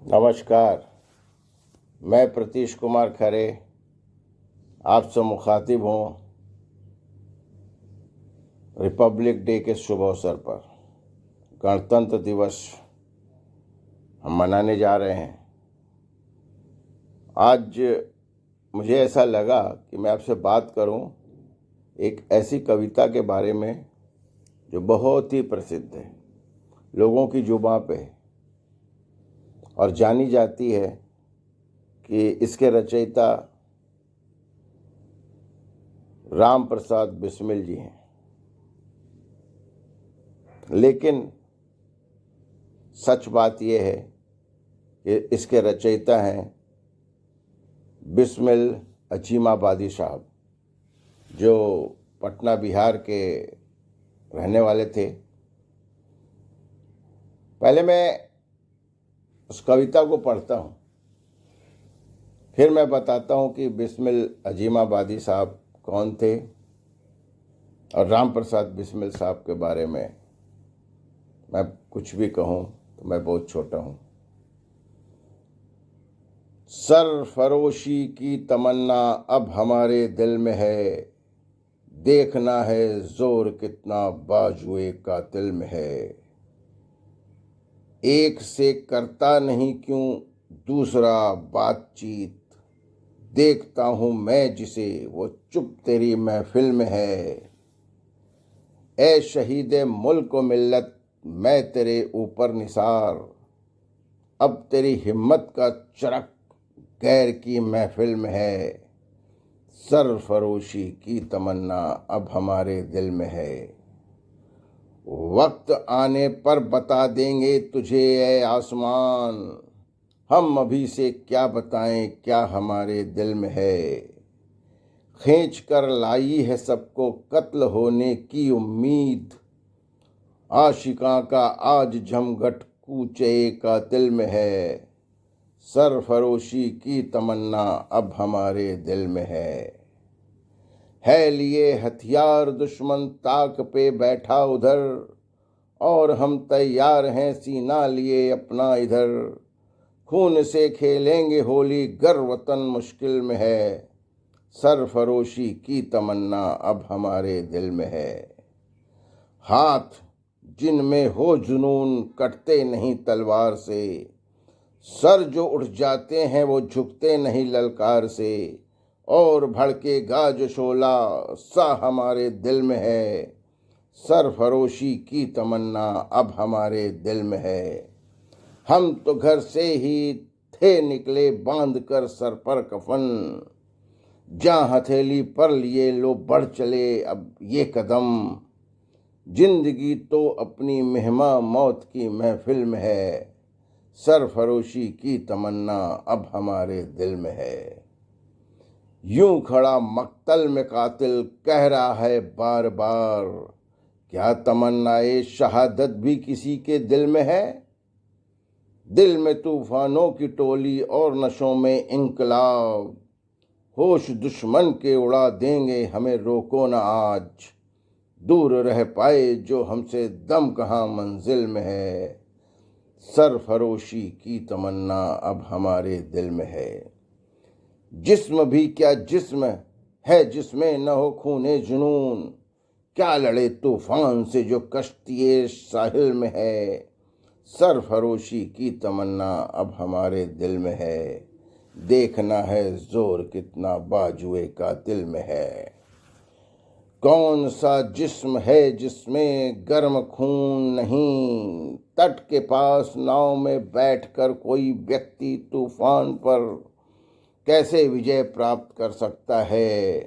नमस्कार। मैं प्रतीश कुमार खरे आपसे मुखातिब हूँ रिपब्लिक डे के शुभ अवसर पर। गणतंत्र दिवस हम मनाने जा रहे हैं। आज मुझे ऐसा लगा कि मैं आपसे बात करूं एक ऐसी कविता के बारे में जो बहुत ही प्रसिद्ध है, लोगों की जुबां पे है और जानी जाती है कि इसके रचयिता राम प्रसाद बिस्मिल जी हैं। लेकिन सच बात यह है कि इसके रचयिता हैं बिस्मिल अजीमाबादी साहब, जो पटना बिहार के रहने वाले थे। पहले मैं उस कविता को पढ़ता हूँ, फिर मैं बताता हूँ कि बिस्मिल अजीमाबादी साहब कौन थे और राम प्रसाद बिस्मिल साहब के बारे में मैं कुछ भी कहूँ तो मैं बहुत छोटा हूँ। सरफरोशी की तमन्ना अब हमारे दिल में है, देखना है जोर कितना बाजुए कातिल में है। एक से करता नहीं क्यों दूसरा बातचीत, देखता हूँ मैं जिसे वो चुप तेरी महफिल में है। ए शहीदे मुल्क व मिल्लत मैं तेरे ऊपर निसार, अब तेरी हिम्मत का चरक गैर की महफिल में है। सरफरोशी की तमन्ना अब हमारे दिल में है, वक्त आने पर बता देंगे तुझे ए आसमान, हम अभी से क्या बताएं क्या हमारे दिल में है। खींच कर लाई है सबको कत्ल होने की उम्मीद, आशिका का आज जमघट कूचे का दिल में है। सरफरोशी की तमन्ना अब हमारे दिल में है लिए हथियार दुश्मन ताक पे बैठा उधर, और हम तैयार हैं सीना लिए अपना इधर। खून से खेलेंगे होली गर वतन मुश्किल में है, सरफरोशी की तमन्ना अब हमारे दिल में है। हाथ जिनमें हो जुनून कटते नहीं तलवार से, सर जो उठ जाते हैं वो झुकते नहीं ललकार से। और भड़केगा जो शोला सा हमारे दिल में है, सरफरोशी की तमन्ना अब हमारे दिल में है। हम तो घर से ही थे निकले बांध कर सर पर कफन, जहाँ हथेली पर लिए लो बढ़ चले अब ये कदम। जिंदगी तो अपनी मेहमा मौत की महफिल में है, सरफरोशी की तमन्ना अब हमारे दिल में है। यूं खड़ा मक्तल में कातिल कह रहा है बार बार, क्या तमन्नाए शहादत भी किसी के दिल में है। दिल में तूफानों की टोली और नशों में इंकलाब, होश दुश्मन के उड़ा देंगे हमें रोको न आज। दूर रह पाए जो हमसे दम कहाँ मंजिल में है, सरफरोशी की तमन्ना अब हमारे दिल में है। जिस्म भी क्या जिस्म है जिसमें न हो खूने जुनून, क्या लड़े तूफान से जो कश्तिए साहिल में है। सरफरोशी की तमन्ना अब हमारे दिल में है, देखना है जोर कितना बाजुए कातिल में है। कौन सा जिस्म है जिसमें गर्म खून नहीं, तट के पास नाव में बैठकर कोई व्यक्ति तूफान पर कैसे विजय प्राप्त कर सकता है।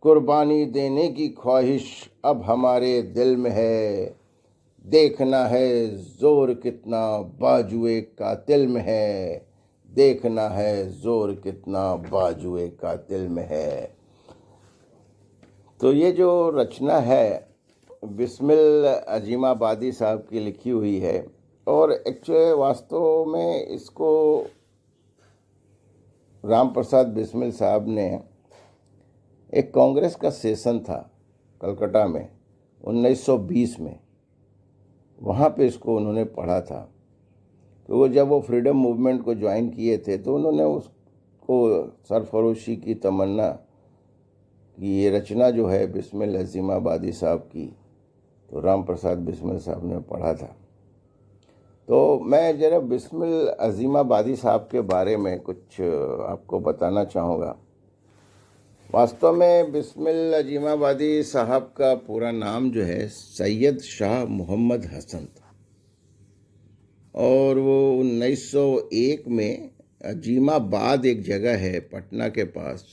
कुर्बानी देने की ख्वाहिश अब हमारे दिल में है, देखना है जोर कितना बाजुए कातिल में है। देखना है जोर कितना बाजुए कातिल में है। तो ये जो रचना है बिस्मिल अजीमाबादी साहब की लिखी हुई है, और एक्चुअली वास्तव में इसको राम प्रसाद बिस्मिल साहब ने, एक कांग्रेस का सेशन था कलकत्ता में 1920 में, वहाँ पे इसको उन्होंने पढ़ा था तो वो जब वो फ्रीडम मूवमेंट को ज्वाइन किए थे तो उन्होंने उसको सरफरोशी की तमन्ना कि ये रचना जो है बिस्मिल अजीमाबादी साहब की, तो राम प्रसाद बिस्मिल साहब ने पढ़ा था। तो मैं ज़रा बिस्मिल अजीमाबादी साहब के बारे में कुछ आपको बताना चाहूँगा। वास्तव में बिस्मिल अजीमाबादी साहब का पूरा नाम जो है सैयद शाह मोहम्मद हसन था, और वो 1901 में अजीमाबाद एक जगह है पटना के पास,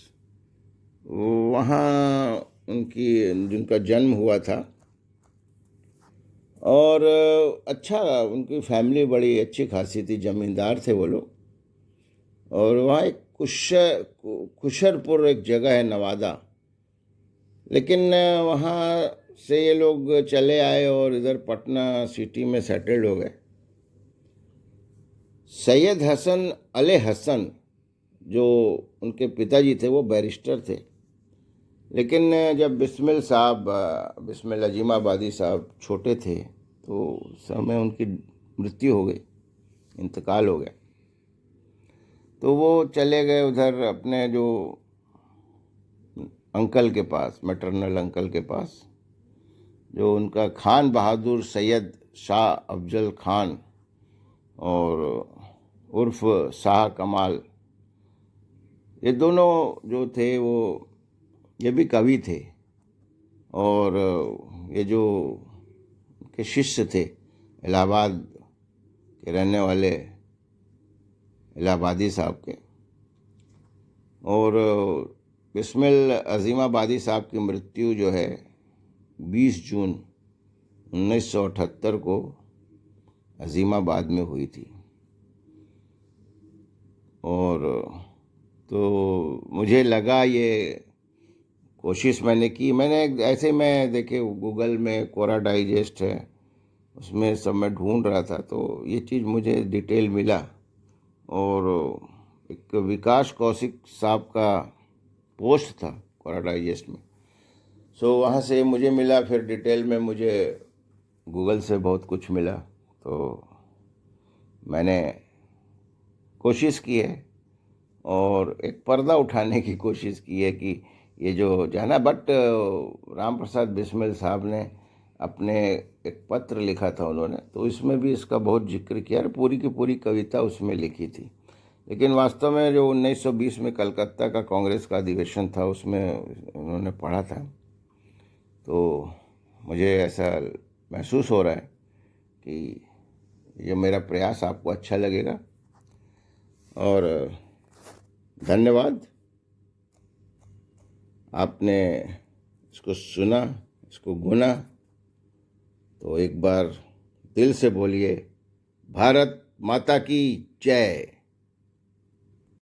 वहाँ जिनका जन्म हुआ था। और अच्छा, उनकी फैमिली बड़ी अच्छी खासी थी, ज़मींदार थे वो लोग। और वहाँ एक खुशरपुर एक जगह है नवादा, लेकिन वहाँ से ये लोग चले आए और इधर पटना सिटी में सेटल्ड हो गए। सैयद हसन अले हसन जो उनके पिताजी थे वो बैरिस्टर थे, लेकिन जब बिस्मिल अजीमाबादी साहब छोटे थे तो उस समय उनकी मृत्यु हो गई, इंतकाल हो गया। तो वो चले गए उधर अपने जो अंकल के पास, मैटरनल अंकल के पास, जो उनका खान बहादुर सैयद शाह अफजल खान और उर्फ शाह कमाल, ये दोनों जो थे वो ये भी कवि थे, और ये जो के शिष्य थे इलाहाबाद के रहने वाले इलाहाबादी साहब के। और बिस्मिल अजीमाबादी साहब की मृत्यु जो है 20 जून 1978 को अजीमाबाद में हुई थी। और तो मुझे लगा, ये कोशिश मैंने की, ऐसे मैं देखे गूगल में कोरा डाइजेस्ट है, उसमें सब मैं ढूंढ रहा था तो ये चीज़ मुझे डिटेल मिला। और एक विकास कौशिक साहब का पोस्ट था कोरा डाइजेस्ट में, सो वहाँ से मुझे मिला। फिर डिटेल में मुझे गूगल से बहुत कुछ मिला, तो मैंने कोशिश की है और एक पर्दा उठाने की कोशिश की है कि ये जो जाना। बट राम प्रसाद बिस्मिल साहब ने अपने एक पत्र लिखा था उन्होंने, तो इसमें भी इसका बहुत जिक्र किया, पूरी की पूरी कविता उसमें लिखी थी। लेकिन वास्तव में जो 1920 में कलकत्ता का कांग्रेस का अधिवेशन था उसमें उन्होंने पढ़ा था। तो मुझे ऐसा महसूस हो रहा है कि ये मेरा प्रयास आपको अच्छा लगेगा, और धन्यवाद, आपने इसको सुना, इसको गुना। तो एक बार दिल से बोलिए, भारत माता की जय।